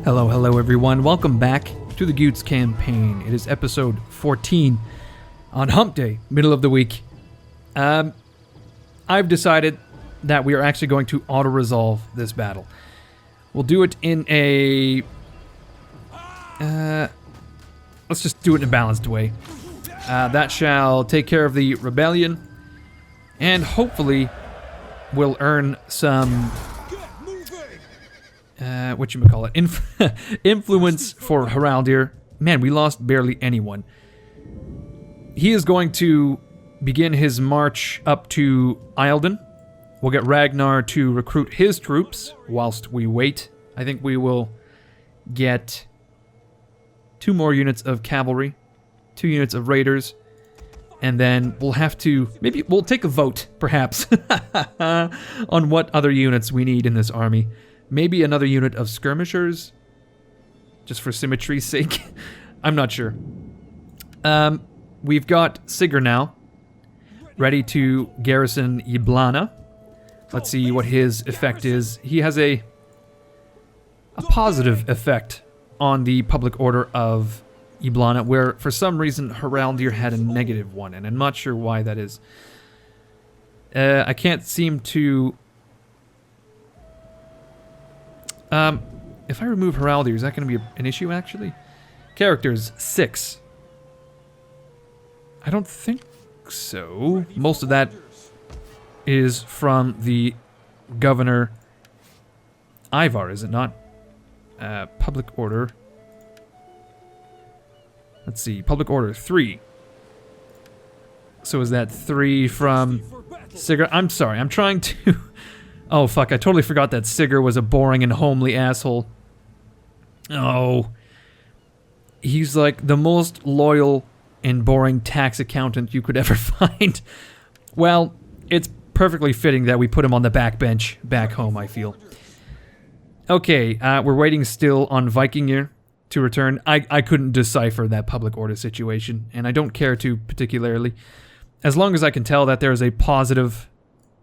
Hello everyone. Welcome back to the Gutes campaign. It is episode 14 on Hump Day, middle of the week. I've decided that we are actually going to auto-resolve this battle. We'll do it in a... let's just do it in a balanced way. That shall take care of the rebellion, and hopefully we'll earn some... influence for Haraldir. Man, we lost barely anyone. He is going to begin his march up to Eildon. We'll get Ragnarr to recruit his troops whilst we wait. I think we will get 2 more units of cavalry, 2 units of raiders, and then we'll have to... maybe we'll take a vote, perhaps, on what other units we need in this army. Maybe another unit of skirmishers, just for symmetry's sake. I'm not sure. We've got Sigurd now, ready to garrison Yablana. Let's see what his effect is. He has a positive effect on the public order of Yablana, where for some reason Haraldir had a negative one, and I'm not sure why that is. I can't seem to... if I remove Haraldir, is that going to be an issue, actually? Characters, 6. I don't think so. Most of that is from the Governor Ivar, is it not? Public order. Let's see, public order, 3. So is that 3 from Sigurd? I'm sorry, I'm trying to... Oh, fuck, I totally forgot that Sigurd was a boring and homely asshole. Oh. He's like the most loyal and boring tax accountant you could ever find. Well, it's perfectly fitting that we put him on the backbench back home, I feel. Okay, we're waiting still on Vikingir to return. I couldn't decipher that public order situation, and I don't care to particularly. As long as I can tell that there is a positive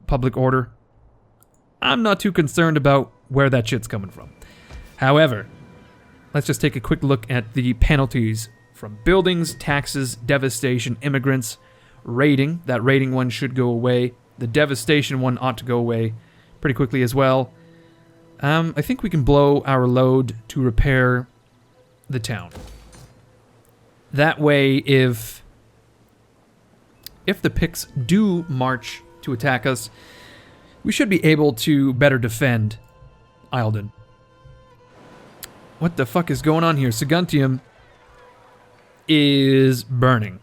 public order, I'm not too concerned about where that shit's coming from. However, let's just take a quick look at the penalties from buildings, taxes, devastation, immigrants, raiding. That raiding one should go away. The devastation one ought to go away pretty quickly as well. I think we can blow our load to repair the town. That way, if the Picts do march to attack us, we should be able to better defend Eildon. What the fuck is going on here? Saguntium is burning.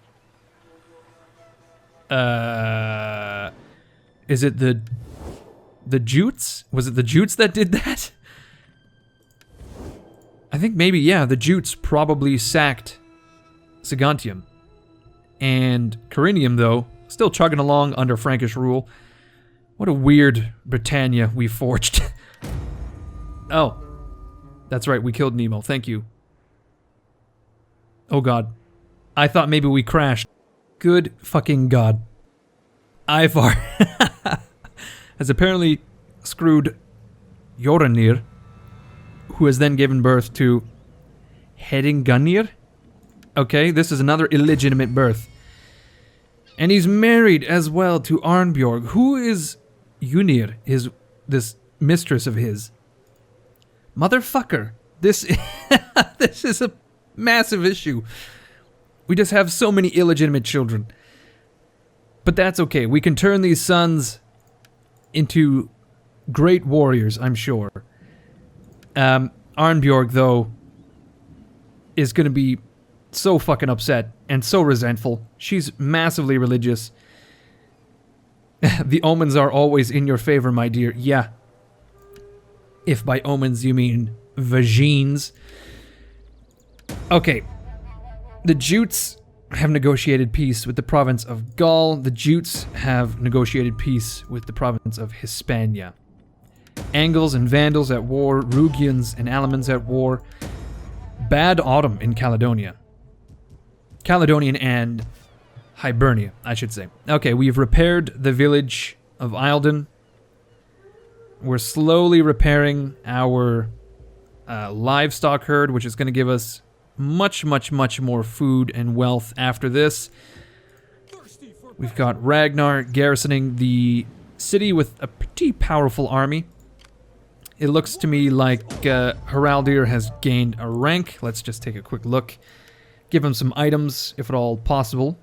Is it the Jutes? Was it the Jutes that did that? I think maybe, yeah, the Jutes probably sacked Saguntium. And Corinium, though, still chugging along under Frankish rule. What a weird Britannia we forged. Oh. That's right, we killed Nemo. Thank you. Oh god. I thought maybe we crashed. Good fucking god. Ivar has apparently screwed Joranir, who has then given birth to Hedingunir. Okay, this is another illegitimate birth. And he's married as well to Arnbjorg, who is Unir, this mistress of his. Motherfucker. This is a massive issue. We just have so many illegitimate children. But that's okay. We can turn these sons into great warriors, I'm sure. Arnbjorg, though, is going to be so fucking upset and so resentful. She's massively religious. The omens are always in your favor, my dear. Yeah. If by omens you mean vagines. Okay. The Jutes have negotiated peace with the province of Gaul. The Jutes have negotiated peace with the province of Hispania. Angles and Vandals at war. Rugians and Alamans at war. Bad autumn in Caledonia. Caledonian and Hibernia, I should say. Okay, we've repaired the village of Eildon. We're slowly repairing our livestock herd, which is going to give us much more food and wealth after this. We've got Ragnarr garrisoning the city with a pretty powerful army. It looks to me like Heraldir has gained a rank. Let's just take a quick look. Give him some items, if at all possible.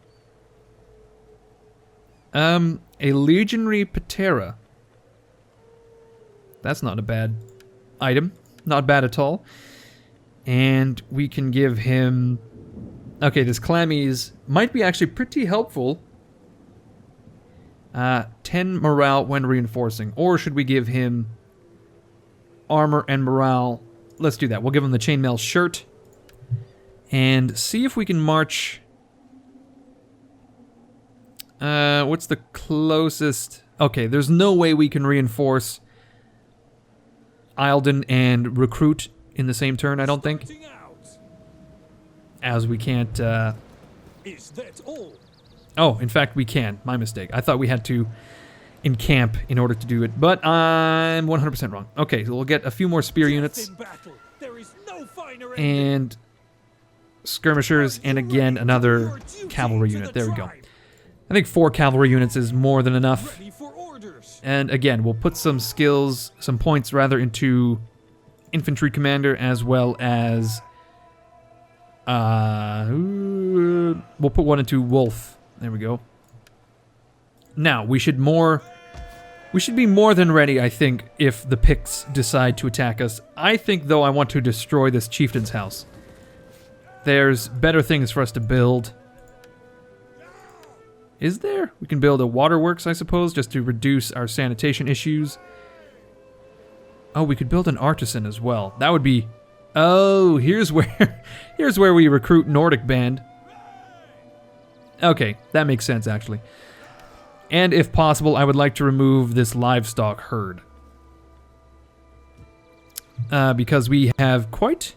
A legionary patera. That's not a bad item. Not bad at all. And we can give him... Okay, this Clammies might be actually pretty helpful. 10 morale when reinforcing. Or should we give him armor and morale? Let's do that. We'll give him the chainmail shirt. And see if we can march... what's the closest... Okay, there's no way we can reinforce Eildon and recruit in the same turn, I don't think. As we can't... Is that all? Oh, in fact, we can. My mistake. I thought we had to encamp in order to do it, but I'm 100% wrong. Okay, so we'll get a few more spear units. And skirmishers, and again, another cavalry unit. There we go. I think 4 cavalry units is more than enough. And again, we'll put some skills, some points rather, into infantry commander as well as... we'll put one into wolf. There we go. Now, we should be more than ready, I think, if the Picts decide to attack us. I think, though, I want to destroy this chieftain's house. There's better things for us to build. Is there? We can build a waterworks, I suppose, just to reduce our sanitation issues. Oh, we could build an artisan as well. That would be... Oh, here's where we recruit Nordic band. Okay, that makes sense, actually. And if possible, I would like to remove this livestock herd. Because we have quite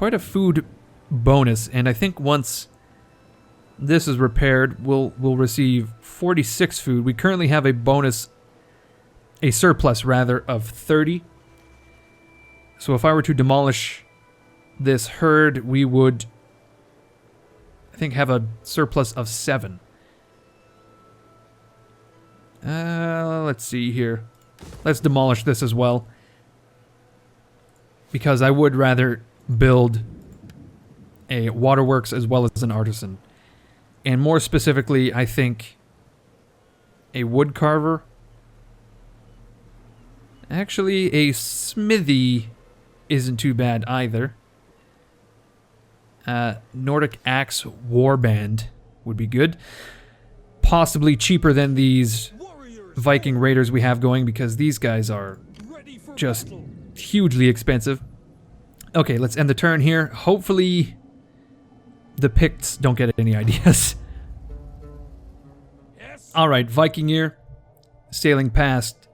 a food bonus, and I think once this is repaired, we'll receive 46 food. We currently have a bonus, a surplus rather, of 30. So if I were to demolish this herd, we would, I think, have a surplus of 7. Let's see here. Let's demolish this as well. Because I would rather build a waterworks as well as an artisan. And more specifically, I think a wood carver. Actually, a smithy isn't too bad either. Nordic Axe Warband would be good. Possibly cheaper than these Viking raiders we have going, because these guys are just hugely expensive. Okay, let's end the turn here. Hopefully the Picts don't get any ideas. Alright, Viking year. Sailing past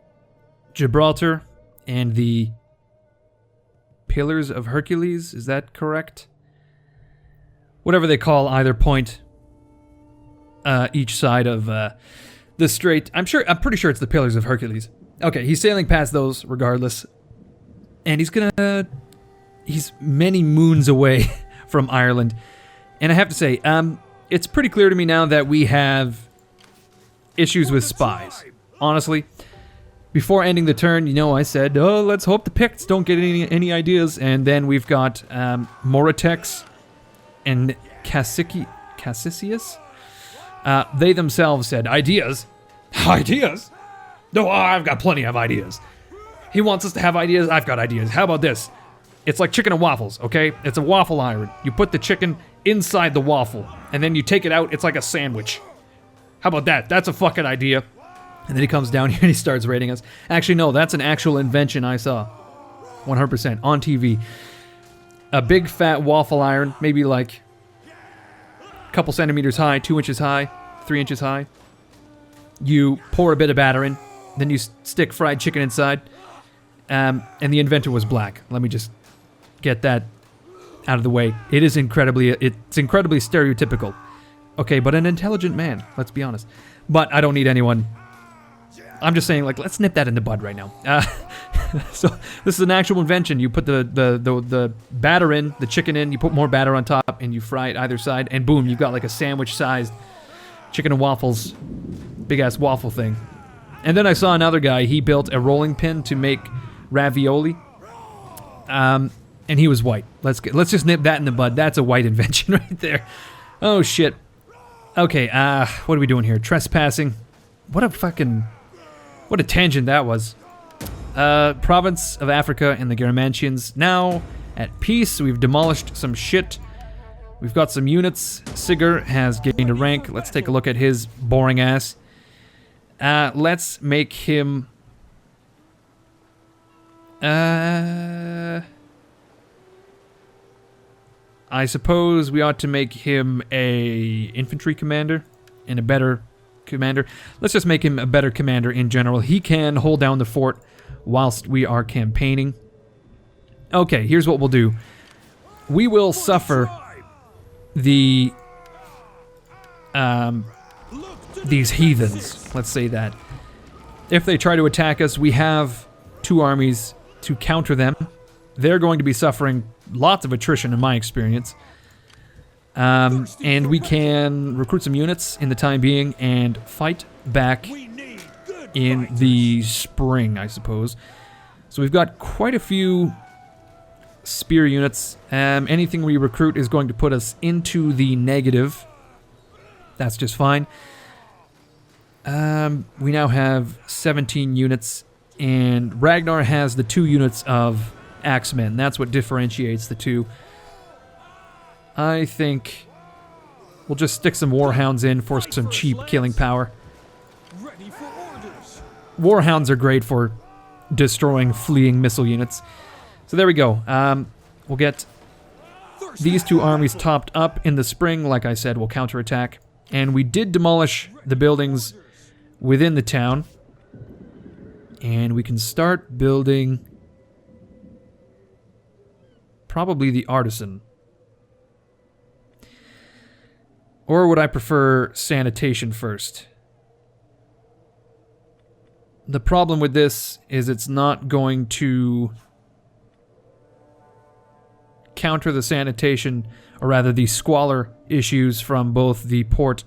Gibraltar and the Pillars of Hercules, is that correct? Whatever they call either point, each side of the strait. I'm pretty sure it's the Pillars of Hercules. Okay, he's sailing past those regardless. And he's many moons away from Ireland. And I have to say, it's pretty clear to me now that we have issues with spies. Honestly, before ending the turn, you know, I said, oh, let's hope the Picts don't get any ideas. And then we've got Moritex and Cassisius. They themselves said, ideas? Ideas? No, I've got plenty of ideas. He wants us to have ideas, I've got ideas. How about this? It's like chicken and waffles, okay? It's a waffle iron. You put the chicken inside the waffle, and then you take it out, it's like a sandwich. How about that? That's a fucking idea. And then he comes down here and he starts raiding us. Actually, no, that's an actual invention I saw. 100%, on TV. A big fat waffle iron, maybe like a couple centimeters high, 2 inches high, 3 inches high. You pour a bit of batter in, then you stick fried chicken inside. And the inventor was black. Let me just get that out of the way. It's incredibly stereotypical. Okay, but an intelligent man, let's be honest. But I don't need anyone. I'm just saying, like, let's nip that in the bud right now. So this is an actual invention. You put the batter in, the chicken in, you put more batter on top, and you fry it either side, and boom, you've got like a sandwich-sized chicken and waffles, big-ass waffle thing. And then I saw another guy, he built a rolling pin to make ravioli. And he was white. Let's just nip that in the bud. That's a white invention right there. Oh, shit. Okay, what are we doing here? Trespassing. What a tangent that was. Province of Africa and the Germantians now at peace. We've demolished some shit. We've got some units. Sigurd has gained a rank. Let's take a look at his boring ass. Let's make him... I suppose we ought to make him a infantry commander and a better commander. Let's just make him a better commander in general. He can hold down the fort whilst we are campaigning. Okay, here's what we'll do. We will suffer the these heathens, let's say that. If they try to attack us, we have 2 armies to counter them. They're going to be suffering lots of attrition in my experience. And we can recruit some units in the time being and fight back in the spring, I suppose. So we've got quite a few spear units. Anything we recruit is going to put us into the negative. That's just fine. We now have 17 units, and Ragnarr has the 2 units of axemen. That's what differentiates the two. I think we'll just stick some warhounds in for some cheap killing power. Ready for orders. Warhounds are great for destroying fleeing missile units. So there we go. We'll get these 2 armies topped up in the spring. Like I said, we'll counterattack. And we did demolish the buildings within the town. And we can start building probably the artisan. Or would I prefer sanitation first? The problem with this is it's not going to counter the sanitation, or rather the squalor issues from both the port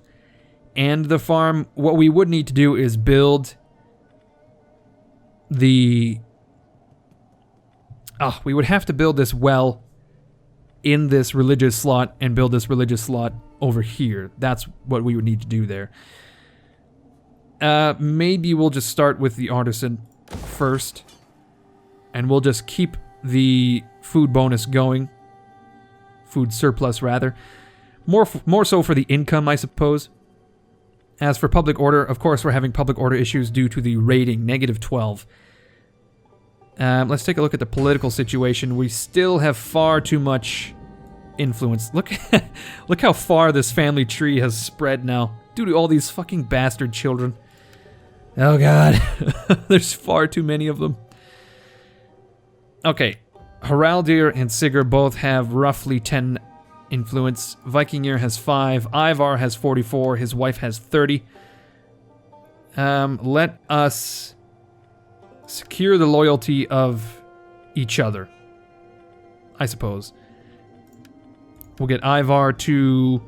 and the farm. What we would need to do is build the... we would have to build this well in this religious slot and build this religious slot over here. That's what we would need to do there. Maybe we'll just start with the artisan first, and we'll just keep the food bonus going. Food surplus, rather. More so for the income, I suppose. As for public order, of course we're having public order issues due to the rating, -12. Let's take a look at the political situation. We still have far too much influence. Look, look how far this family tree has spread now, due to all these fucking bastard children. Oh god, there's far too many of them. Okay, Haraldir and Sigurd both have roughly 10 influence. Vikingr has 5, Ivar has 44, his wife has 30. Let us secure the loyalty of each other, I suppose. We'll get Ivar to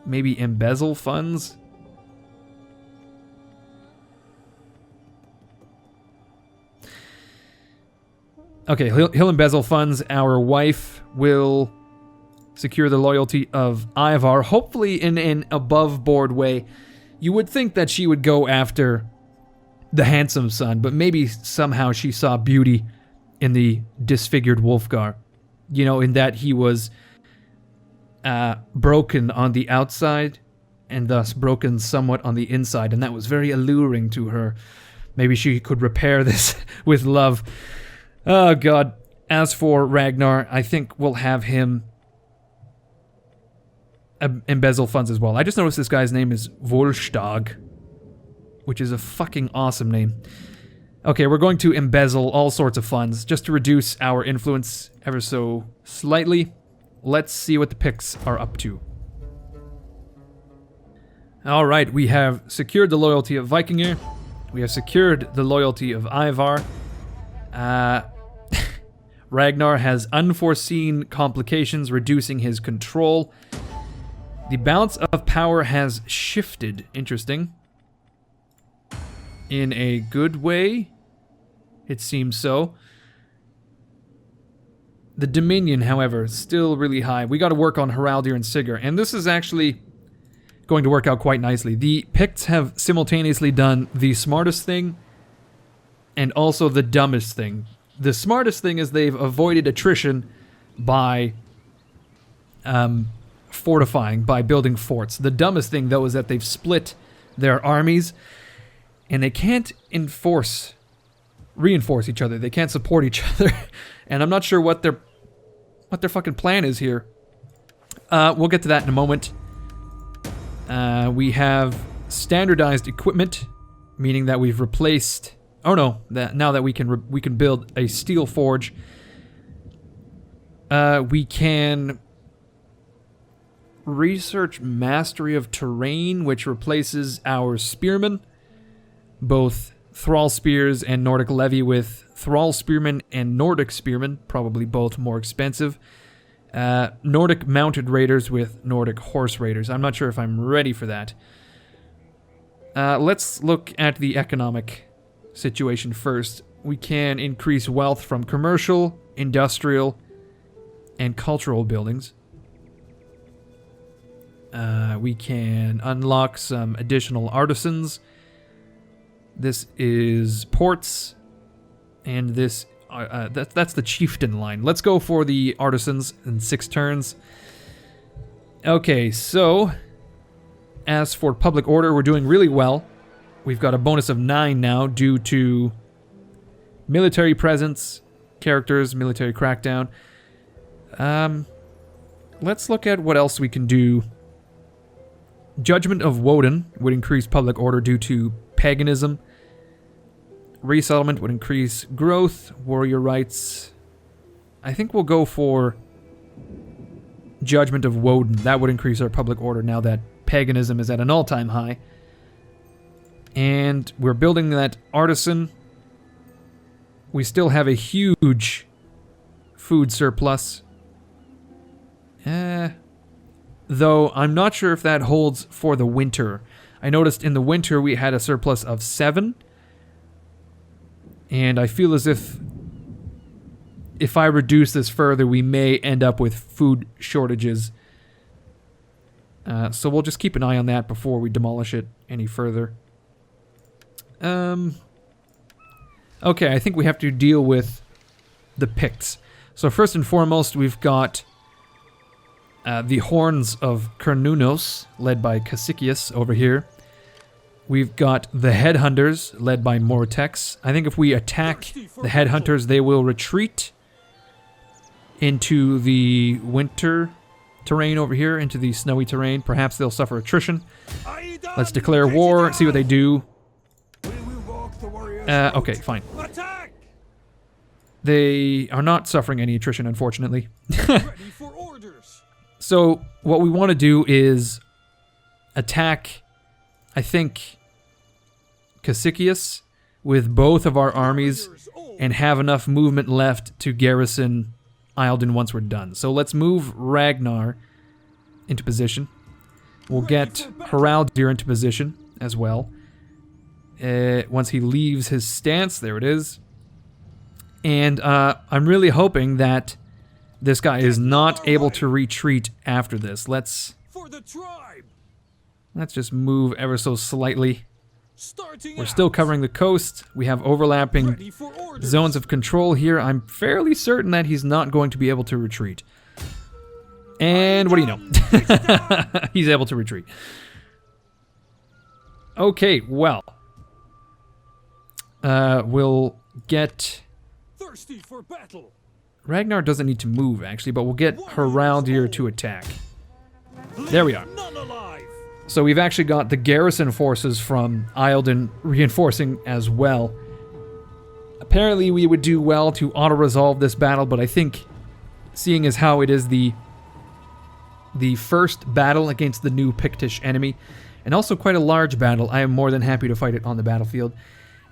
maybe embezzle funds. Okay, he'll embezzle funds. Our wife will secure the loyalty of Ivar, hopefully in an above-board way. You would think that she would go after the handsome son, but maybe somehow she saw beauty in the disfigured Wolfgar. You know, in that he was broken on the outside and thus broken somewhat on the inside, and that was very alluring to her. Maybe she could repair this with love. Oh god. As for Ragnarr, I think we'll have him embezzle funds as well. I just noticed this guy's name is Volstag, which is a fucking awesome name. Okay, we're going to embezzle all sorts of funds just to reduce our influence ever so slightly. Let's see what the Picts are up to. Alright, we have secured the loyalty of Vikingr. We have secured the loyalty of Ivar. Ragnarr has unforeseen complications, reducing his control. The balance of power has shifted. Interesting. In a good way? It seems so. The Dominion, however, is still really high. We got to work on Heraldir and Sigurd, and this is actually going to work out quite nicely. The Picts have simultaneously done the smartest thing and also the dumbest thing. The smartest thing is they've avoided attrition by fortifying, by building forts. The dumbest thing, though, is that they've split their armies and they can't reinforce each other. They can't support each other. And I'm not sure what their fucking plan is here. We'll get to that in a moment. We have standardized equipment, meaning that we've replaced. Oh no! Now that we can build a steel forge, we can research mastery of terrain, which replaces our spearmen, both thrall spears and Nordic levy, with thrall spearmen and Nordic spearmen, probably both more expensive. Nordic mounted raiders with Nordic horse raiders. I'm not sure if I'm ready for that. Let's look at the economic situation first. We can increase wealth from commercial, industrial, and cultural buildings. We can unlock some additional artisans. This is ports, and this that's the chieftain line. Let's go for the artisans in 6 turns. Okay, so as for public order, we're doing really well. We've got a bonus of 9 now due to military presence, characters, military crackdown. Let's look at what else we can do. Judgment of Woden would increase public order due to paganism. Resettlement would increase growth. Warrior rights. I think we'll go for Judgment of Woden. That would increase our public order now that paganism is at an all-time high. And we're building that artisan. We still have a huge food surplus. Though I'm not sure if that holds for the winter. I noticed in the winter we had a surplus of 7. And I feel as if I reduce this further, we may end up with food shortages. So we'll just keep an eye on that before we demolish it any further. Okay, I think we have to deal with the Picts. So first and foremost, we've got the Horns of Cernunnos, led by Cassicius over here. We've got the Headhunters, led by Mortex. I think if we attack the Headhunters, they will retreat into the winter terrain over here, into the snowy terrain. Perhaps they'll suffer attrition. Let's declare war, see what they do. Okay, fine. They are not suffering any attrition, unfortunately. So, what we want to do is attack, I think, Cassicius with both of our armies and have enough movement left to garrison Eildon once we're done. So let's move Ragnarr into position. We'll get Heraldir into position as well. Once he leaves his stance, there it is. And I'm really hoping that this guy is not able to retreat after this. Let's just move ever so slightly. We're still covering the coast. We have overlapping zones of control here. I'm fairly certain that he's not going to be able to retreat. And what do you know? He's able to retreat. Okay, well. We'll get... Thirsty for battle. Ragnarr doesn't need to move, actually, but we'll get Heraldir to attack. There we are. So we've actually got the garrison forces from Eildon reinforcing as well. Apparently we would do well to auto-resolve this battle, but I think, seeing as how it is the first battle against the new Pictish enemy, and also quite a large battle, I am more than happy to fight it on the battlefield.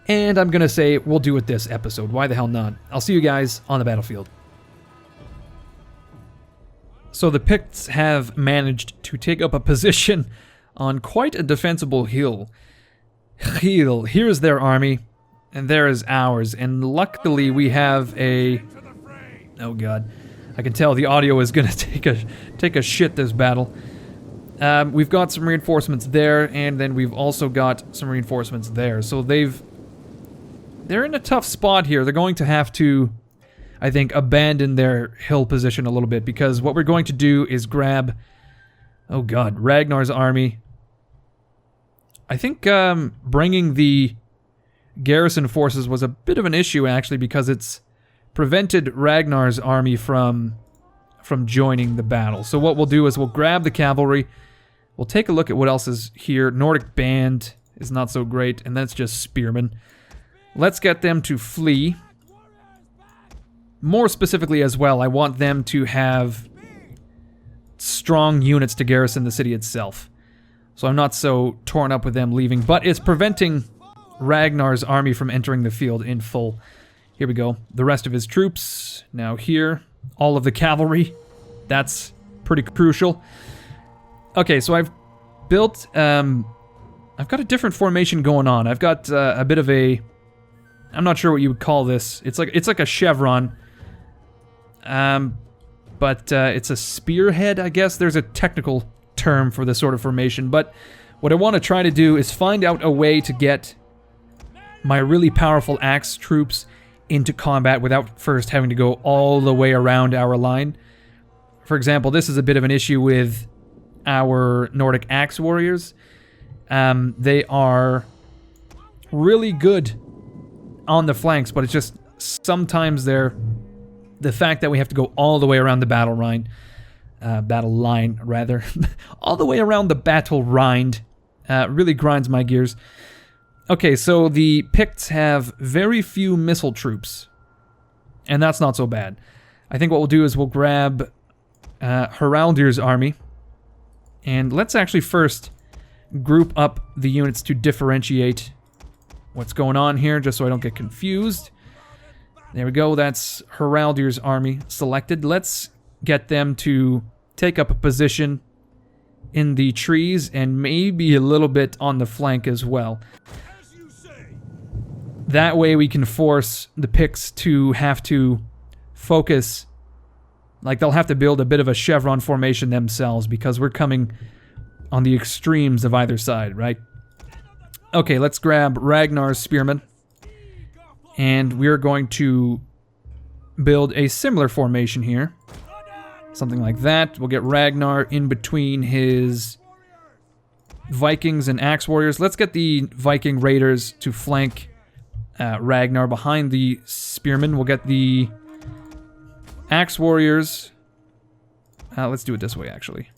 And I'm going to say we'll do it this episode. Why the hell not? I'll see you guys on the battlefield. So the Picts have managed to take up a position on quite a defensible hill. Here's their army, and there is ours. And luckily we have a... Oh god. I can tell the audio is going to take a shit this battle. We've got some reinforcements there, and then we've also got some reinforcements there. So they're in a tough spot here. They're going to have to, I think, abandon their hill position a little bit, because what we're going to do is grab, oh god, Ragnar's army. I think bringing the garrison forces was a bit of an issue, actually, because it's prevented Ragnar's army from joining the battle. So what we'll do is we'll grab the cavalry. We'll take a look at what else is here. Nordic band is not so great, and that's just spearmen. Let's get them to flee. More specifically as well, I want them to have strong units to garrison the city itself. So I'm not so torn up with them leaving, but it's preventing Ragnar's army from entering the field in full. Here we go. The rest of his troops, now here. All of the cavalry. That's pretty crucial. Okay, so I've built, I've got a different formation going on. I've got a bit of a, I'm not sure what you would call this. It's like a chevron. But it's a spearhead, I guess. There's a technical term for this sort of formation, but what I want to try to do is find out a way to get my really powerful axe troops into combat without first having to go all the way around our line. For example, this is a bit of an issue with our Nordic axe warriors. They are really good on the flanks, but it's just sometimes the fact that we have to go all the way around the battle line, all the way around the battle rind, really grinds my gears. Okay, so the Picts have very few missile troops, and that's not so bad. I think what we'll do is we'll grab Haraldr's army, and let's actually first group up the units to differentiate what's going on here, just so I don't get confused. There we go, that's Haraldr's army selected. Let's get them to take up a position in the trees and maybe a little bit on the flank as well. That way we can force the Picts to have to focus, like they'll have to build a bit of a chevron formation themselves because we're coming on the extremes of either side, right? Okay, let's grab Ragnar's spearmen. And we're going to build a similar formation here. Something like that. We'll get Ragnarr in between his Vikings and Axe Warriors. Let's get the Viking Raiders to flank Ragnarr behind the Spearmen. We'll get the Axe Warriors. Let's do it this way, actually.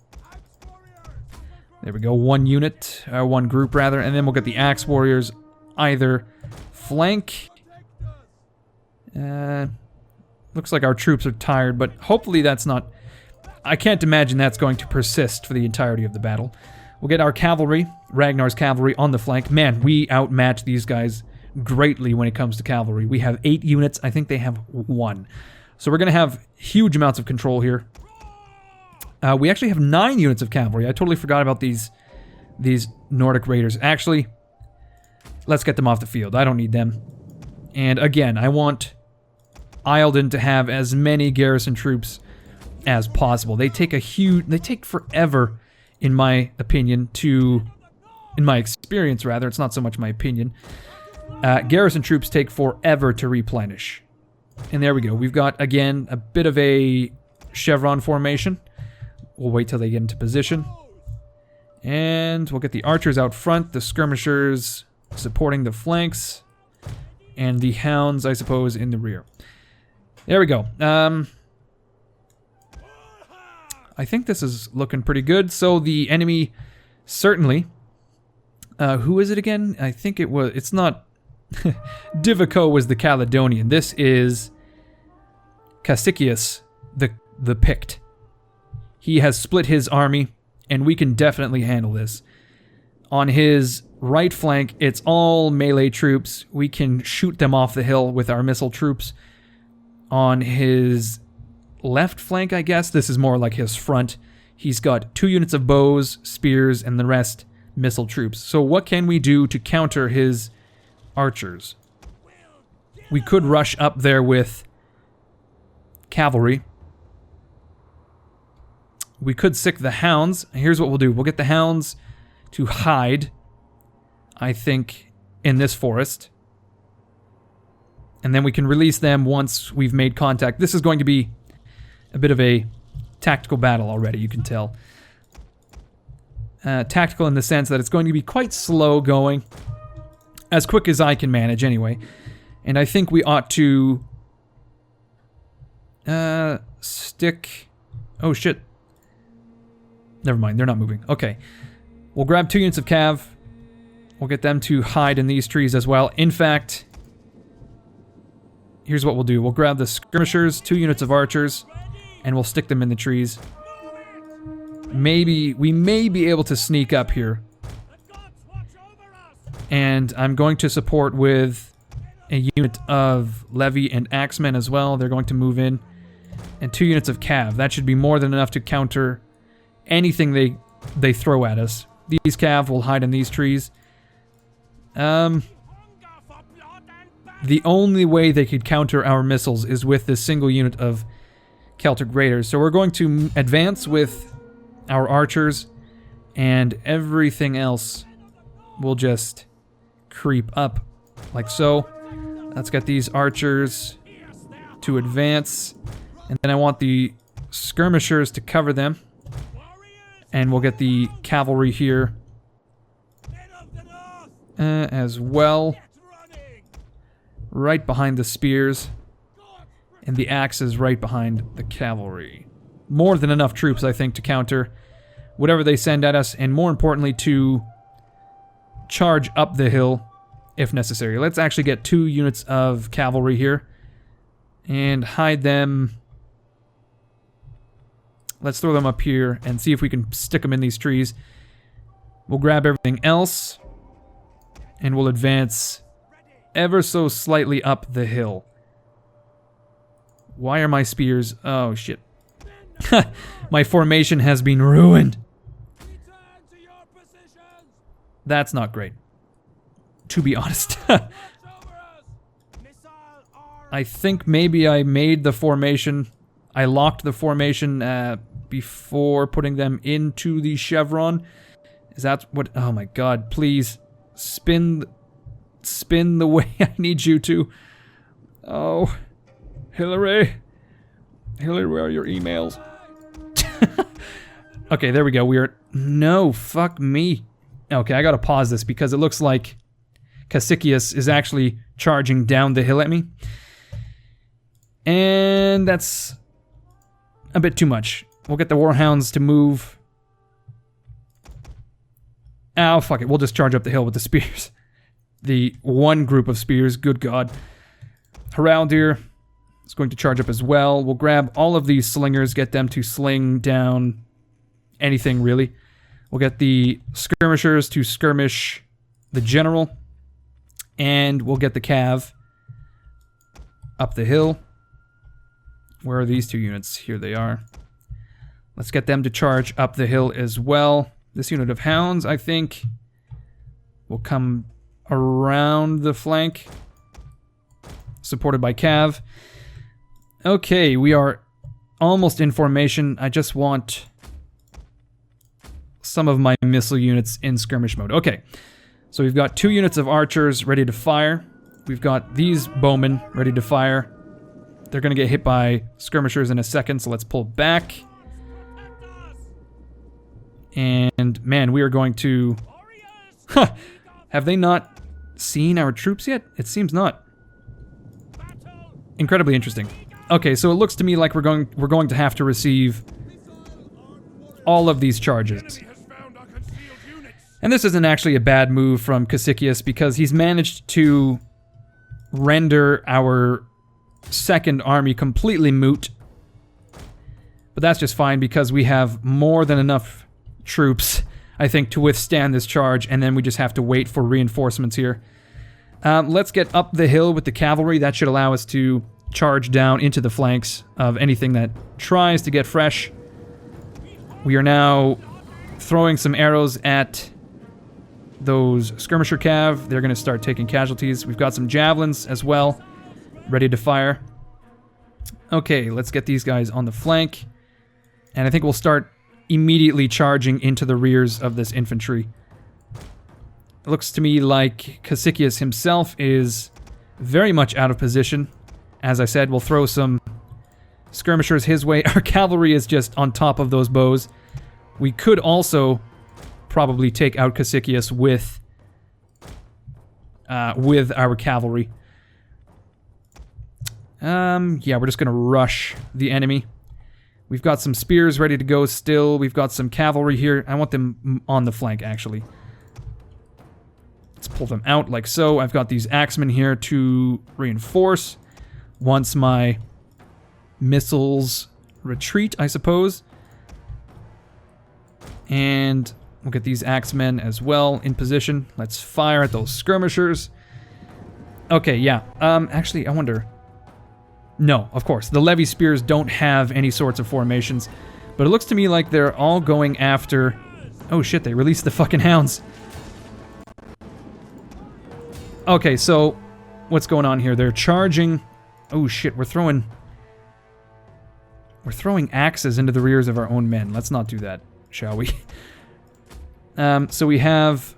There we go. One unit, one group, rather. And then we'll get the Axe Warriors either flank. Looks like our troops are tired, but hopefully that's not... I can't imagine that's going to persist for the entirety of the battle. We'll get our cavalry, Ragnar's cavalry, on the flank. Man, we outmatch these guys greatly when it comes to cavalry. We have 8 units. I think they have 1. So we're going to have huge amounts of control here. We actually have 9 units of cavalry. I totally forgot about these Nordic raiders. Actually, let's get them off the field. I don't need them. And again, I want Eildon to have as many garrison troops as possible. They take forever, in my opinion, in my experience rather, it's not so much my opinion. Garrison troops take forever to replenish. And there we go. We've got, again, a bit of a chevron formation. We'll wait till they get into position. And we'll get the archers out front, the skirmishers supporting the flanks, and the hounds, I suppose, in the rear. There we go. I think this is looking pretty good. So the enemy, certainly... who is it again? I think it's not... Divico was the Caledonian. This is Cassicius, the Pict. He has split his army, and we can definitely handle this. On his right flank, it's all melee troops. We can shoot them off the hill with our missile troops. On his left flank, I guess, this is more like his front. He's got 2 units of bows, spears, and the rest missile troops. So what can we do to counter his archers? We could rush up there with cavalry. We could sick the hounds. Here's what we'll do. We'll get the hounds to hide, I think, in this forest. And then we can release them once we've made contact. This is going to be a bit of a tactical battle already, you can tell. Tactical in the sense that it's going to be quite slow going. As quick as I can manage, anyway. And I think we ought to... stick... Oh, shit. Never mind, they're not moving. Okay. We'll grab 2 units of cav. We'll get them to hide in these trees as well. In fact... Here's what we'll do. We'll grab the skirmishers, 2 units of archers, and we'll stick them in the trees. Maybe... We may be able to sneak up here. And I'm going to support with a unit of levy and axemen as well. They're going to move in. And 2 units of cav. That should be more than enough to counter anything they throw at us. These cav will hide in these trees. The only way they could counter our missiles is with this single unit of Celtic Raiders. So we're going to advance with our archers, and everything else will just creep up like so. Let's get these archers to advance, and then I want the skirmishers to cover them. And we'll get the cavalry here as well. Right behind the spears. And the axes right behind the cavalry. More than enough troops, I think, to counter whatever they send at us. And more importantly, to charge up the hill if necessary. Let's actually get 2 units of cavalry here. And hide them... Let's throw them up here and see if we can stick them in these trees. We'll grab everything else. And we'll advance ever so slightly up the hill. Why are my spears... Oh, shit. My formation has been ruined. That's not great. To be honest. I think maybe I made the formation... I locked the formation before putting them into the chevron. Is that what... Oh my god, please. Spin the way I need you to. Oh. Hillary. Hillary, where are your emails? Okay, there we go. We're... No, fuck me. Okay, I gotta pause this because it looks like Cassicius is actually charging down the hill at me. And that's... a bit too much. We'll get the warhounds to move. Oh, fuck it. We'll just charge up the hill with the spears. The one group of spears. Good god. Heraldir is going to charge up as well. We'll grab all of these slingers, get them to sling down anything, really. We'll get the skirmishers to skirmish the general. And we'll get the cav up the hill. Where are these 2 units? Here they are. Let's get them to charge up the hill as well. This unit of hounds, I think, will come around the flank. Supported by cav. Okay, we are almost in formation. I just want some of my missile units in skirmish mode. Okay, so we've got 2 units of archers ready to fire. We've got these bowmen ready to fire. They're going to get hit by skirmishers in a second, so let's pull back. And, man, we are going to... Huh! Have they not seen our troops yet? It seems not. Incredibly interesting. Okay, so it looks to me like we're going to have to receive all of these charges. And this isn't actually a bad move from Cassicius because he's managed to render our second army completely moot. But that's just fine because we have more than enough troops. I think, to withstand this charge, and then we just have to wait for reinforcements here. Let's get up the hill with the cavalry. That should allow us to charge down into the flanks of anything that tries to get fresh. We are now throwing some arrows at those skirmisher cav. They're going to start taking casualties. We've got some javelins as well, ready to fire. Okay, let's get these guys on the flank. And I think we'll start immediately charging into the rears of this infantry. It looks to me like Cassicius himself is very much out of position. As I said, we'll throw some skirmishers his way. Our cavalry is just on top of those bows. We could also probably take out Cassicius with our cavalry. Yeah, we're just gonna rush the enemy. We've got some spears ready to go still. We've got some cavalry here. I want them on the flank, actually. Let's pull them out like so. I've got these axemen here to reinforce once my missiles retreat, I suppose. And we'll get these axemen as well in position. Let's fire at those skirmishers. Okay, yeah. Actually, I wonder... No, of course. The levy spears don't have any sorts of formations. But it looks to me like they're all going after... Oh shit, they released the fucking hounds. Okay, so... What's going on here? They're charging... Oh shit, we're throwing axes into the rears of our own men. Let's not do that, shall we? So we have...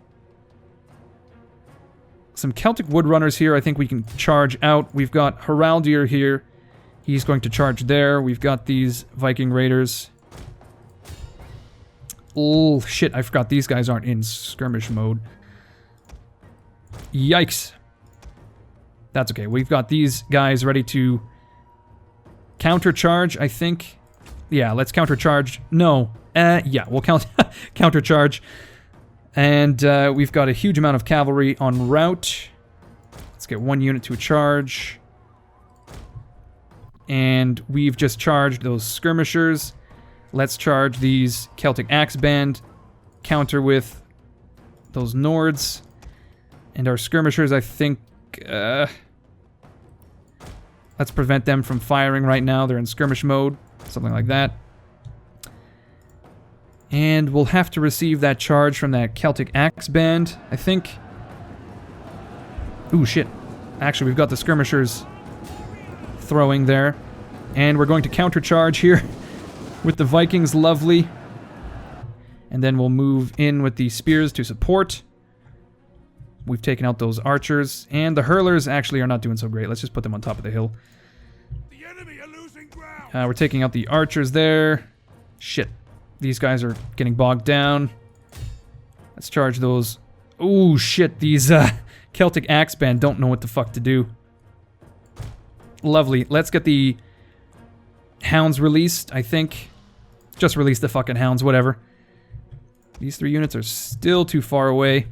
some Celtic woodrunners here. I think we can charge out. We've got Heraldir here. He's going to charge there. We've got these Viking raiders. Oh, shit. I forgot these guys aren't in skirmish mode. Yikes. That's okay. We've got these guys ready to countercharge, I think. Yeah, let's countercharge. No. Yeah, we'll countercharge. And we've got a huge amount of cavalry en route. Let's get one unit to a charge. And we've just charged those skirmishers. Let's charge these Celtic Axe Band. Counter with those Nords. And our skirmishers, I think... let's prevent them from firing right now. They're in skirmish mode. Something like that. And we'll have to receive that charge from that Celtic Axe Band, I think. Ooh, shit. Actually, we've got the skirmishers throwing there. And we're going to countercharge here with the Vikings, lovely. And then we'll move in with the spears to support. We've taken out those archers. And the hurlers actually are not doing so great. Let's just put them on top of the hill. The enemy are losing ground. We're taking out the archers there. Shit. These guys are getting bogged down. Let's charge those. Oh shit, these Celtic Axe Band don't know what the fuck to do. Lovely. Let's get the hounds released, I think. Just release the fucking hounds, whatever. These three units are still too far away.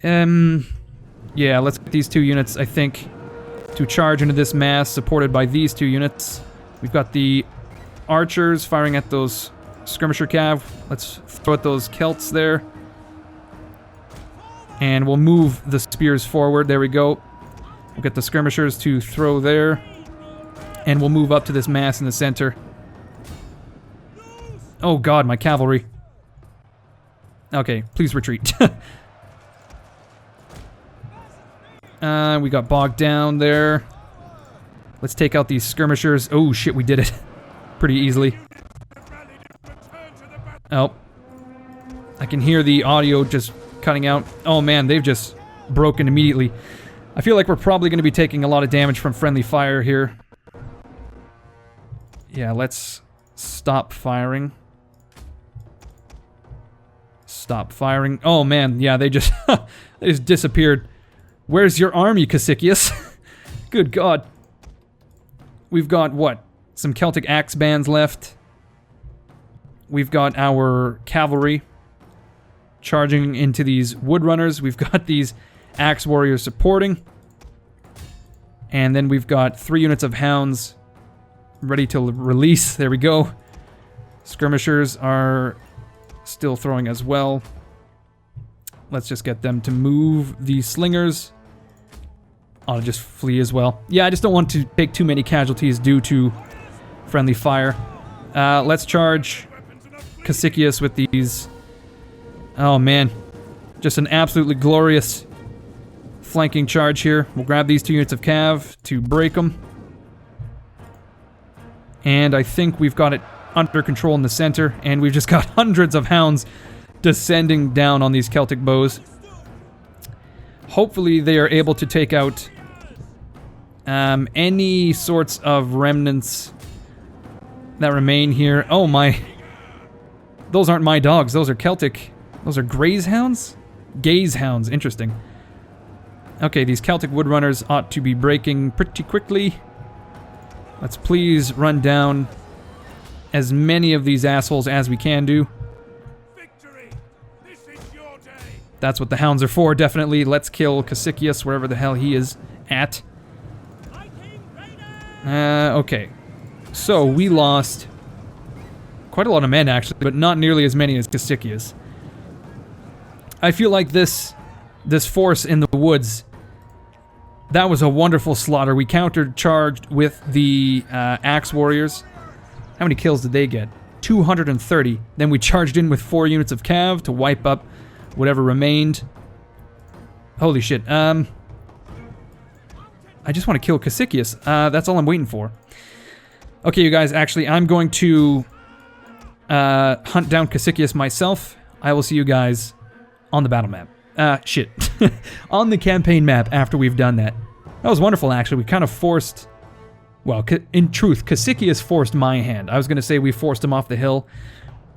Yeah, let's get these two units, I think, to charge into this mass, supported by these two units. We've got the archers firing at those skirmisher cav. Let's throw at those Celts there. And we'll move the spears forward. There we go. We'll get the skirmishers to throw there. And we'll move up to this mass in the center. Oh god, my cavalry. Okay, please retreat. We got bogged down there. Let's take out these skirmishers. Oh shit, we did it. Pretty easily. Oh. I can hear the audio just cutting out. Oh man, they've just broken immediately. I feel like we're probably going to be taking a lot of damage from friendly fire here. Yeah, let's stop firing. Stop firing. Oh man, yeah, they just they just disappeared. Where's your army, Cassicius? Good god. We've got what? Some Celtic Axe Bands left. We've got our cavalry charging into these woodrunners. We've got these axe warriors supporting. And then we've got 3 units of hounds ready to release. There we go. Skirmishers are still throwing as well. Let's just get them to move the slingers. I'll just flee as well. Yeah, I just don't want to take too many casualties due to friendly fire. Let's charge Cassicius with these. Oh man, just an absolutely glorious flanking charge here. We'll grab these 2 units of cav to break them. And I think we've got it under control in the center, and we've just got hundreds of hounds descending down on these Celtic bows. Hopefully they are able to take out any sorts of remnants that remain here. Oh my. Those aren't my dogs, those are Celtic. Those are Graze Hounds? Gaze Hounds, interesting. Okay, these Celtic Woodrunners ought to be breaking pretty quickly. Let's please run down as many of these assholes as we can do. Victory! This is your day! That's what the hounds are for, definitely. Let's kill Cassicius wherever the hell he is at. Okay. So, we lost quite a lot of men, actually, but not nearly as many as Cassicius. I feel like this force in the woods, that was a wonderful slaughter. We counter-charged with the Axe Warriors. How many kills did they get? 230. Then we charged in with 4 units of cav to wipe up whatever remained. Holy shit. I just want to kill Cassicius. That's all I'm waiting for. Okay, you guys, actually, I'm going to hunt down Cassicius myself. I will see you guys on the battle map. Shit. On the campaign map after we've done that. That was wonderful, actually. We kind of forced... Well, in truth, Cassicius forced my hand. I was going to say we forced him off the hill,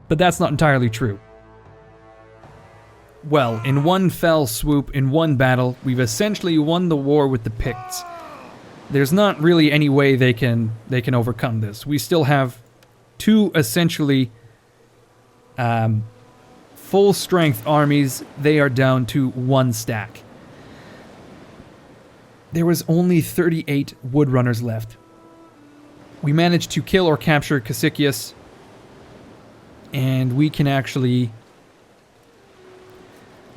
but that's not entirely true. Well, in one fell swoop, in one battle, we've essentially won the war with the Picts. There's not really any way they can overcome this. We still have 2 essentially full-strength armies. They are down to 1 stack. There was only 38 Woodrunners left. We managed to kill or capture Cassicius, and we can actually...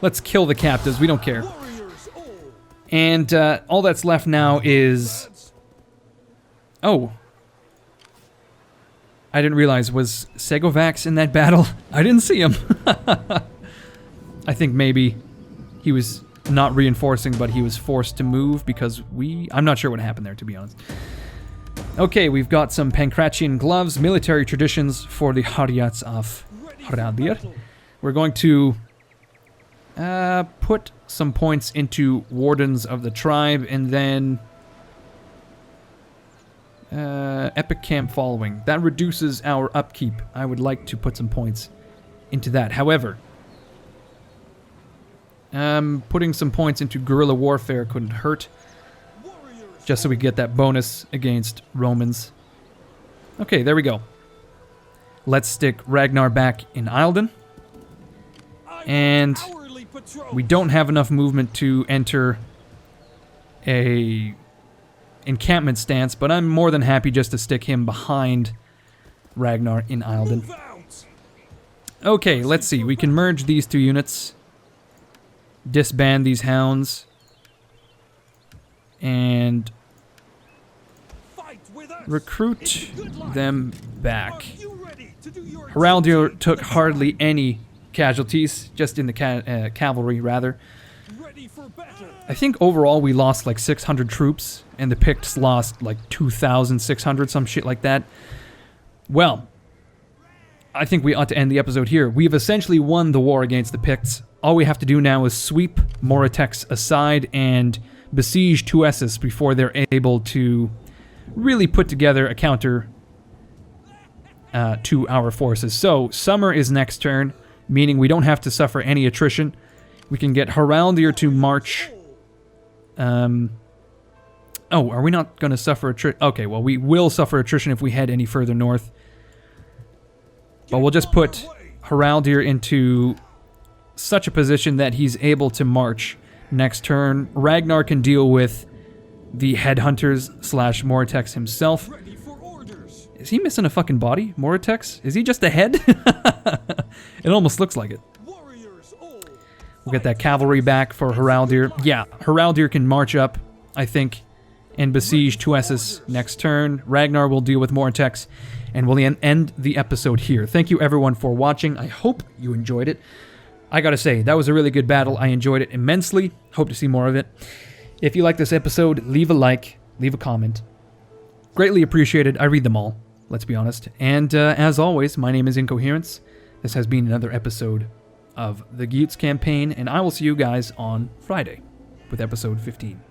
Let's kill the captives, we don't care. And all that's left now is... Oh. I didn't realize, was Segovax in that battle? I didn't see him. I think maybe he was not reinforcing, but he was forced to move because I'm not sure what happened there, to be honest. Okay, we've got some Pancratian gloves, military traditions for the Haryats of Ragnarr. We're going to put some points into Wardens of the Tribe, and then Epic Camp Following. That reduces our upkeep. I would like to put some points into that. However, putting some points into Guerrilla Warfare couldn't hurt. Just so we get that bonus against Romans. Okay, there we go. Let's stick Ragnarr back in Eildon. And we don't have enough movement to enter a encampment stance, but I'm more than happy just to stick him behind Ragnarr in Eildon. Okay, let's see. We can merge these 2 units. Disband these hounds. And recruit them back. Heraldir took hardly any casualties, just in the cavalry, rather. I think overall we lost like 600 troops, and the Picts lost like 2,600, some shit like that. Well, I think we ought to end the episode here. We've essentially won the war against the Picts. All we have to do now is sweep Moritex aside and besiege Tuesis before they're able to really put together a counter to our forces. So, summer is next turn, meaning we don't have to suffer any attrition. We can get Heraldir to march. Oh, are we not going to suffer attrition? Okay, well, we will suffer attrition if we head any further north. But we'll just put Heraldir into such a position that he's able to march next turn. Ragnarr can deal with the headhunters / Moritex himself. Is he missing a fucking body, Moritex? Is he just a head? It almost looks like it. We'll get that cavalry back for Heraldir. Yeah, Heraldir can march up, I think, and besiege Tuesis next turn. Ragnarr will deal with more attacks, and we'll end the episode here. Thank you everyone for watching. I hope you enjoyed it. I gotta say, that was a really good battle. I enjoyed it immensely. Hope to see more of it. If you like this episode, leave a like, leave a comment. Greatly appreciated. I read them all, let's be honest. And as always, my name is Incoherence. This has been another episode of the Gutes campaign, and I will see you guys on Friday with episode 15.